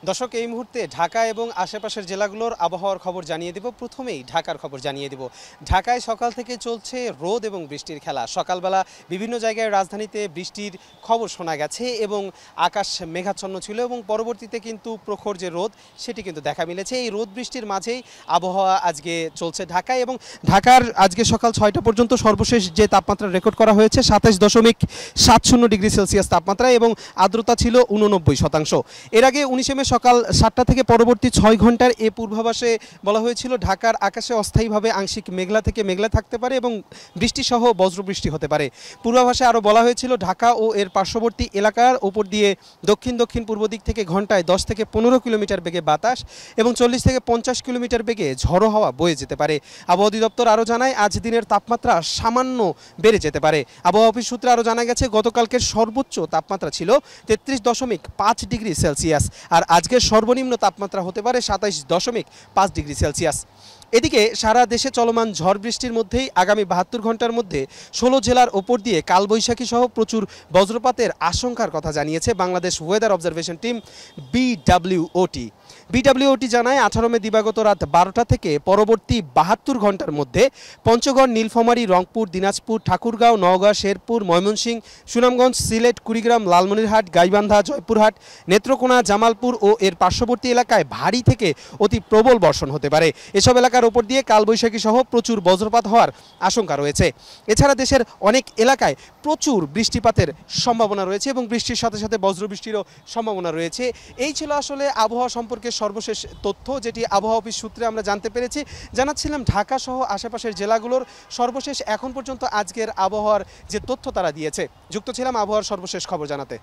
দর্শক, এই মুহূর্তে ঢাকা এবং আশেপাশের জেলাগুলোর আবহাওয়ার খবর জানিয়ে দেব। প্রথমেই ঢাকার খবর জানিয়ে দেব। ঢাকায় সকাল থেকে চলছে রোদ এবং বৃষ্টির খেলা। সকালবেলা বিভিন্ন জায়গায় রাজধানীতে বৃষ্টির খবর শোনা গেছে এবং আকাশ মেঘাচ্ছন্ন ছিল এবং পরবর্তীতে কিন্তু প্রখর যে রোদ সেটি কিন্তু দেখা মিলেছে। এই রোদ বৃষ্টির মাঝেই আবহাওয়া আজকে চলছে ঢাকায়, এবং ঢাকার আজকে সকাল 6টা পর্যন্ত সর্বশেষ যে তাপমাত্রা রেকর্ড করা হয়েছে 27.70 ডিগ্রি সেলসিয়াস তাপমাত্রা এবং আর্দ্রতা ছিল 89%। এর আগে 19 মে সকাল 7টা থেকে পরবর্তী 6 ঘন্টার এ পূর্বাভাসে বলা হয়েছিল ঢাকার আকাশে অস্থায়ীভাবে আংশিক মেঘলা থেকে মেঘলা থাকতে পারে এবং বৃষ্টিসহ বজ্রবৃষ্টি হতে পারে। পূর্বাভাসে আরও বলা হয়েছিল ঢাকা ও এর পার্শ্ববর্তী এলাকার ওপর দিয়ে দক্ষিণ দক্ষিণ পূর্ব দিক থেকে ঘন্টায় 10 থেকে 15 কিলোমিটার বেগে বাতাস এবং 40 থেকে 50 কিলোমিটার বেগে ঝড়ো হাওয়া বয়ে যেতে পারে। আবহাওয়া অধিদপ্তর আরও জানায় আজ দিনের তাপমাত্রা সামান্য বেড়ে যেতে পারে। আবহাওয়া অফিস সূত্রে আরও জানা গেছে গতকালকের সর্বোচ্চ তাপমাত্রা ছিল 33.5 ডিগ্রি সেলসিয়াস, আর আজকের সর্বনিম্ন তাপমাত্রা হতে পারে 27.5 ডিগ্রি সেলসিয়াস। এদিকে সারা দেশে চলমান ঝড় বৃষ্টির মধ্যেই আগামী 72 ঘন্টার মধ্যে 16 জেলার ওপর দিয়ে কালবৈশাখী সহ প্রচুর বজ্রপাতের আশঙ্কার কথা জানিয়েছে বাংলাদেশ ওয়েদার অবজারভেশন টিম বিডব্লিউওটি জানায় 18 মে দিবাগত রাত 12টা থেকে পরবর্তী 72 ঘন্টার মধ্যে পঞ্চগড়, নীলফামারী, রংপুর, দিনাজপুর, ঠাকুরগাঁও, নওগাঁ, শেরপুর, ময়মনসিংহ, সুনামগঞ্জ, সিলেট, কুড়িগ্রাম, লালমনিরহাট, গাইবান্ধা, জয়পুরহাট, নেত্রকোনা, জামালপুর ও এর পার্শ্ববর্তী এলাকায় ভারী থেকে অতি প্রবল বর্ষণ হতে পারে। এসব এলাকার ওপর দিয়ে কালবৈশাখী সহ প্রচুর বজ্রপাত হওয়ার আশঙ্কা রয়েছে। এছাড়া দেশের অনেক এলাকায় প্রচুর বৃষ্টিপাতের সম্ভাবনা রয়েছে এবং বৃষ্টির সাথে সাথে বজ্রবৃষ্টিরও সম্ভাবনা রয়েছে। এই ছিল আসলে আবহাওয়া সম্পর্কে সর্বশেষ তথ্য, যেটি আবহাওয়া অফিস সূত্রে আমরা জানতে পেরেছি। জানাচ্ছিলাম ঢাকা সহ আশেপাশের জেলাগুলোর সর্বশেষ এখন পর্যন্ত আজকের আবহাওয়ার যে তথ্য তারা দিয়েছে। যুক্ত ছিলাম আবহাওয়ার সর্বশেষ খবর জানাতে।